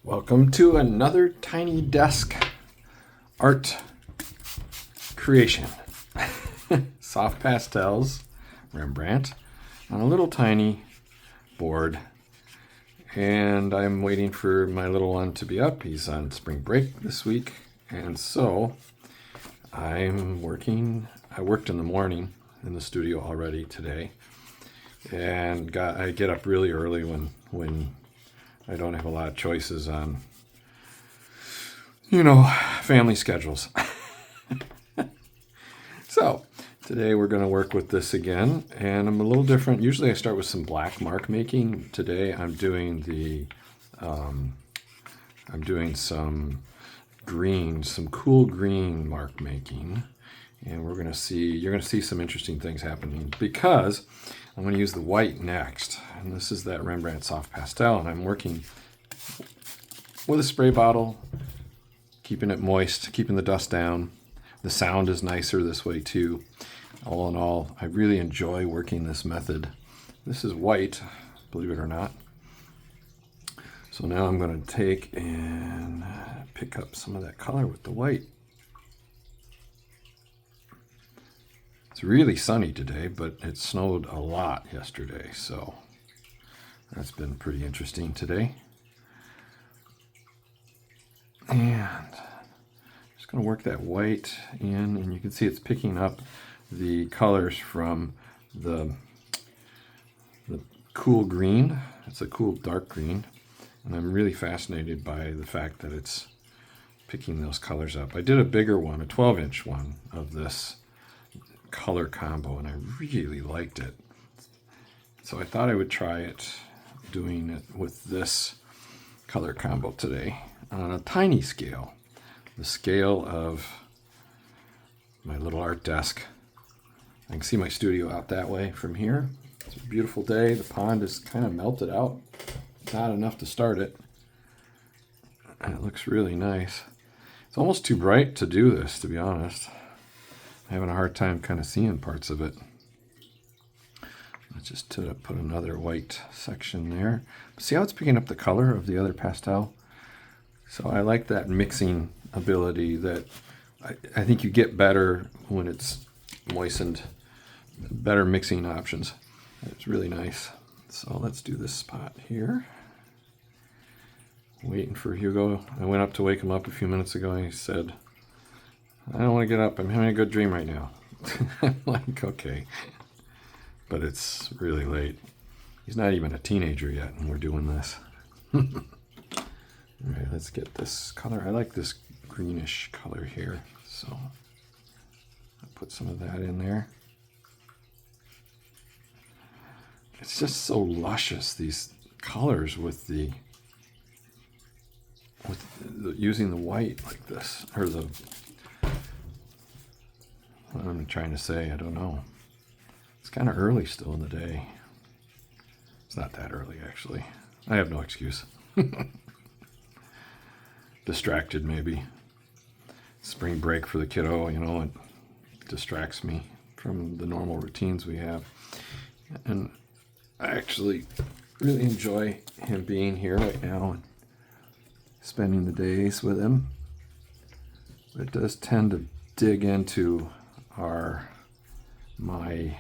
Welcome to another tiny desk art creation. Soft pastels, Rembrandt, on a little tiny board. And I'm waiting for my little one to be up. He's on spring break this week. And so I'm working. I worked in the morning in the studio already today. And I get up really early when I don't have a lot of choices on, family schedules. So today we're going to work with this again, and I'm a little different. Usually I start with some black mark making. Today I'm doing some green, some cool green mark making, and you're going to see some interesting things happening because I'm going to use the white next. And this is that Rembrandt Soft Pastel, and I'm working with a spray bottle, keeping it moist, keeping the dust down. The sound is nicer this way too. All in all, I really enjoy working this method. This is white, believe it or not. So now I'm going to take and pick up some of that color with the white. It's really sunny today, but it snowed a lot yesterday, so that's been pretty interesting today. And just going to work that white in, and you can see it's picking up the colors from the cool green. It's a cool dark green, and I'm really fascinated by the fact that it's picking those colors up. I did a bigger one, a 12-inch one of this color combo, and I really liked it. So I thought I would try it, doing it with this color combo today on a tiny scale, the scale of my little art desk. I can see my studio out that way from here. It's a beautiful day. The pond is kind of melted out, not enough to start it, and it looks really nice. It's almost too bright to do this, to be honest. I'm having a hard time kind of seeing parts of it. Let's just put another white section there. See how it's picking up the color of the other pastel? So I like that mixing ability that I think you get better when it's moistened. Better mixing options. It's really nice. So let's do this spot here. Waiting for Hugo. I went up to wake him up a few minutes ago and he said, "I don't want to get up. I'm having a good dream right now." I'm like, okay. But it's really late. He's not even a teenager yet, and we're doing this. All right, let's get this color. I like this greenish color here, so I'll put some of that in there. It's just so luscious, these colors with using the white like this, or what am I trying to say? I don't know. It's kind of early still in the day. It's not that early, actually. I have no excuse. Distracted, maybe. Spring break for the kiddo, it distracts me from the normal routines we have. And I actually really enjoy him being here right now and spending the days with him. But it does tend to dig into my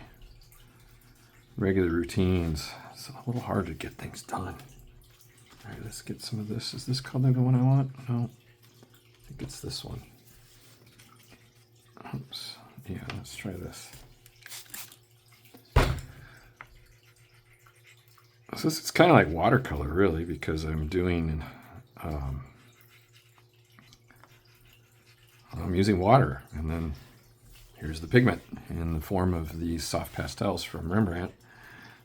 regular routines. It's a little hard to get things done. All right, let's get some of this. Is this color the one I want? No, I think it's this one. Oops. Yeah, let's try this. So it's kind of like watercolor, really, because I'm using water, and then here's the pigment in the form of these soft pastels from Rembrandt.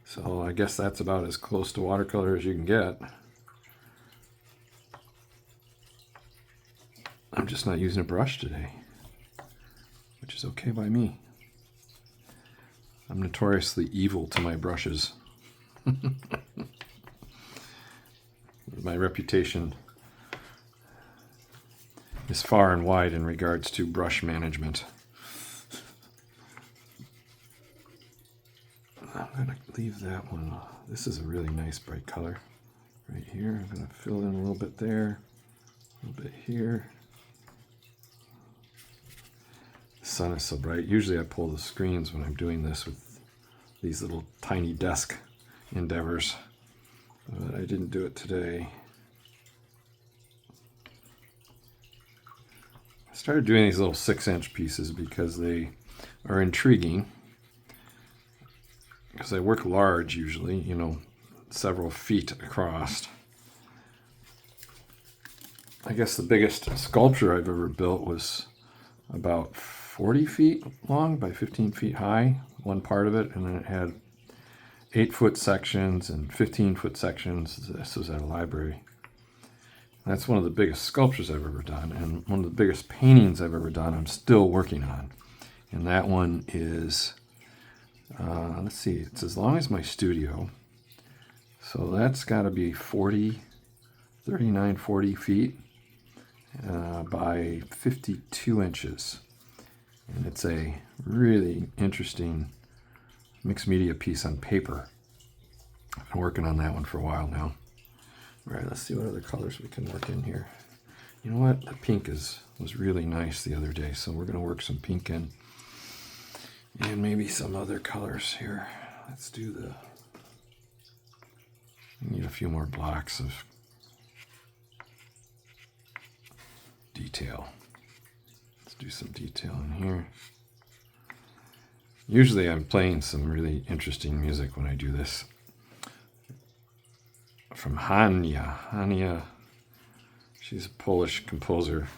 So I guess that's about as close to watercolor as you can get. I'm just not using a brush today, which is okay by me. I'm notoriously evil to my brushes. My reputation is far and wide in regards to brush management. I'm going to leave that one. This is a really nice bright color. right here. I'm going to fill in a little bit there, a little bit here. The sun is so bright. Usually I pull the screens when I'm doing this with these little tiny desk endeavors, but I didn't do it today. I started doing these little 6-inch pieces because they are intriguing. Because I work large usually, you know, several feet across. I guess the biggest sculpture I've ever built was about 40 feet long by 15 feet high, one part of it, and then it had 8-foot sections and 15-foot sections. This was at a library. That's one of the biggest sculptures I've ever done, and one of the biggest paintings I've ever done I'm still working on. And that one is, let's see, it's as long as my studio. So that's got to be 40 feet by 52 inches. And it's a really interesting mixed media piece on paper. I've been working on that one for a while now. All right, let's see what other colors we can work in here. You know what? The pink was really nice the other day, so we're going to work some pink in. And maybe some other colors here. Let's do the... We need a few more blocks of detail. Let's do some detail in here. Usually I'm playing some really interesting music when I do this. From Hania. She's a Polish composer,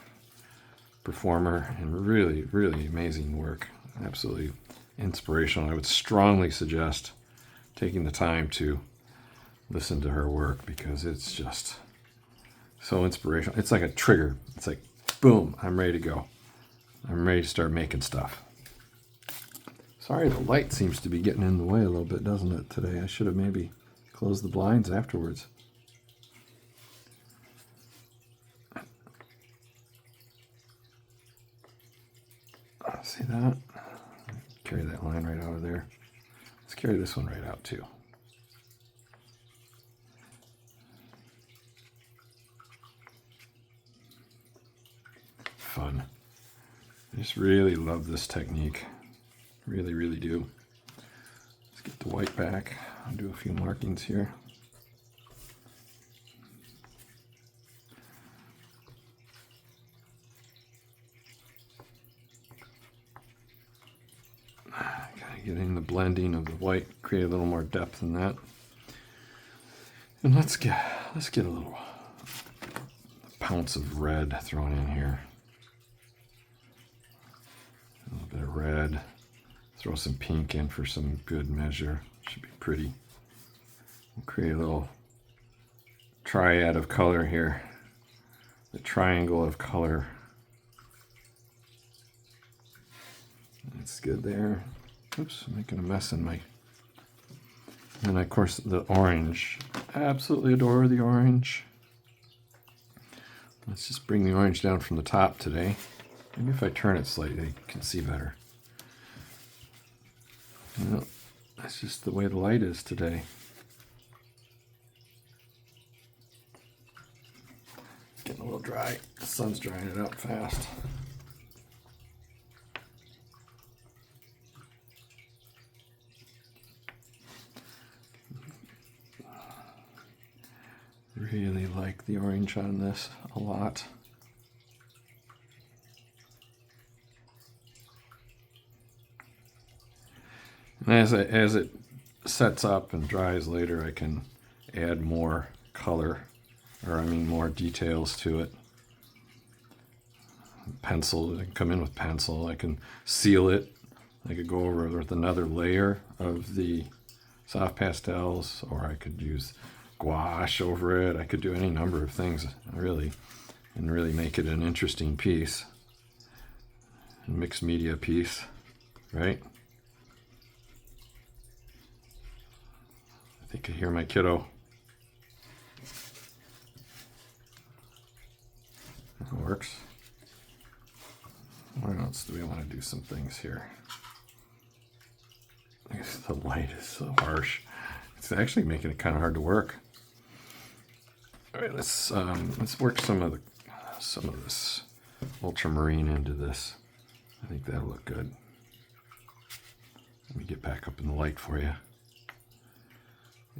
performer, and really, really amazing work. Absolutely inspirational. I would strongly suggest taking the time to listen to her work because it's just so inspirational. It's like a trigger. It's like, boom, I'm ready to go. I'm ready to start making stuff. Sorry, the light seems to be getting in the way a little bit, doesn't it, today? I should have maybe closed the blinds afterwards. See that? Carry that line right out of there. Let's carry this one right out too. Fun. I just really love this technique. Really, really do. Let's get the white back. I'll do a few markings here. Getting the blending of the white, create a little more depth in that. And let's get a little pounce of red thrown in here. A little bit of red. Throw some pink in for some good measure. Should be pretty. We'll create a little triad of color here. The triangle of color. That's good there. Oops, I'm making a mess in my... And of course the orange. Absolutely adore the orange. Let's just bring the orange down from the top today. Maybe if I turn it slightly, you can see better. Well, that's just the way the light is today. It's getting a little dry. The sun's drying it up fast. Really like the orange on this a lot. And as it sets up and dries later, I can add more color, or I mean more details to it. Pencil, I can come in with pencil. I can seal it. I could go over with another layer of the soft pastels, or I could use gouache over it. I could do any number of things, really, and really make it an interesting piece. A mixed media piece, right? I think I hear my kiddo. That works. What else do we want to do some things here? I guess the light is so harsh. It's actually making it kind of hard to work. All right, let's work some of this ultramarine into this. I think that'll look good. Let me get back up in the light for you.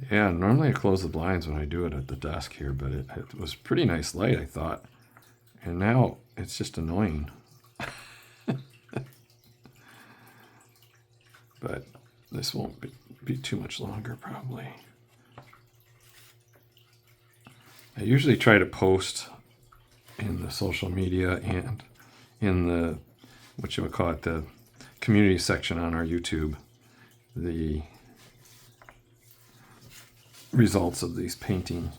Yeah, normally I close the blinds when I do it at the desk here, but it was pretty nice light, I thought. And now it's just annoying. But this won't be too much longer, probably. I usually try to post in the social media and in the, the community section on our YouTube, the results of these painting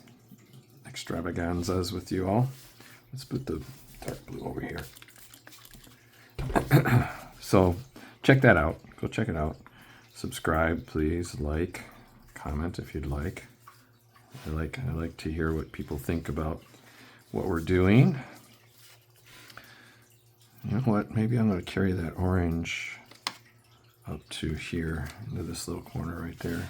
extravaganzas with you all. Let's put the dark blue over here. So check that out. Go check it out. Subscribe, please. Like, comment if you'd like. I like to hear what people think about what we're doing. You know what? Maybe I'm going to carry that orange up to here, into this little corner right there.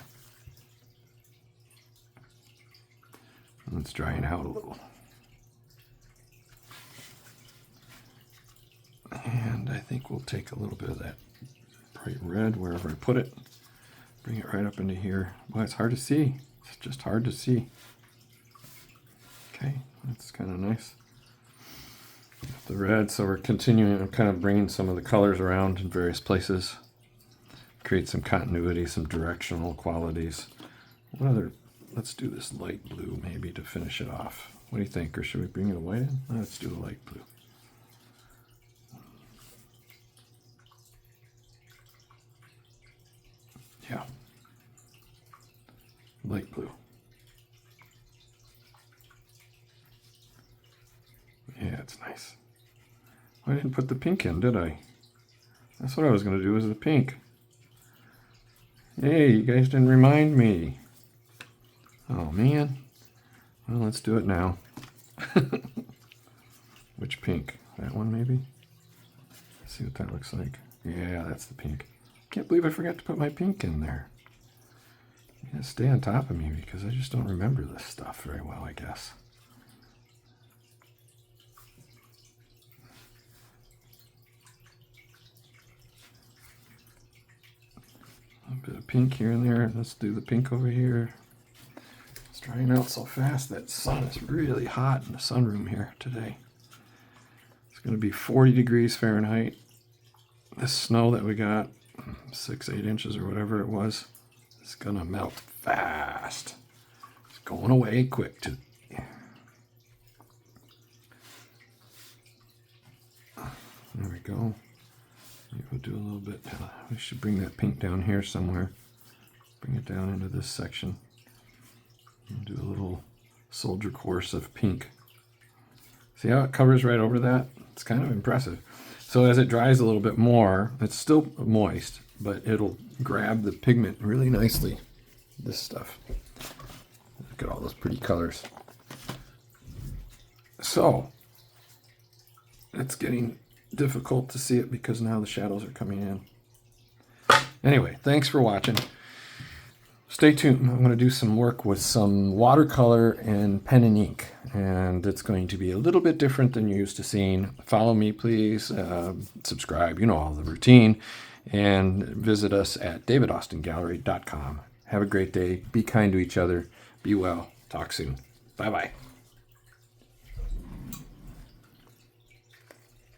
And it's drying out a little. And I think we'll take a little bit of that bright red wherever I put it. Bring it right up into here. Boy, it's hard to see. It's just hard to see. Okay, that's kind of nice. The red, so we're continuing, I'm kind of bringing some of the colors around in various places. Create some continuity, some directional qualities. What other, let's do this light blue maybe to finish it off. What do you think? Or should we bring it white in? Let's do the light blue. Yeah. Light blue. Yeah, it's nice. I didn't put the pink in, did I? That's what I was going to do, was the pink. Hey, you guys didn't remind me. Oh, man. Well, let's do it now. Which pink? That one, maybe? Let's see what that looks like. Yeah, that's the pink. Can't believe I forgot to put my pink in there. You gotta stay on top of me because I just don't remember this stuff very well, I guess. A little bit of pink here and there. Let's do the pink over here. It's drying out so fast. That sun is really hot in the sunroom here today. It's going to be 40 degrees Fahrenheit. This snow that we got, 6-8 inches or whatever it was, is going to melt fast. It's going away quick too. There we go. Maybe we'll do a little bit. We should bring that pink down here somewhere. Bring it down into this section. And do a little soldier course of pink. See how it covers right over that? It's kind of impressive. So as it dries a little bit more, it's still moist, but it'll grab the pigment really nicely. This stuff. Look at all those pretty colors. So it's getting difficult to see it because now the shadows are coming in. Anyway, thanks for watching. Stay tuned. I'm going to do some work with some watercolor and pen and ink, and it's going to be a little bit different than you're used to seeing. Follow me, please. Subscribe. You know all the routine. And visit us at davidaustingallery.com. Have a great day. Be kind to each other. Be well. Talk soon. Bye-bye.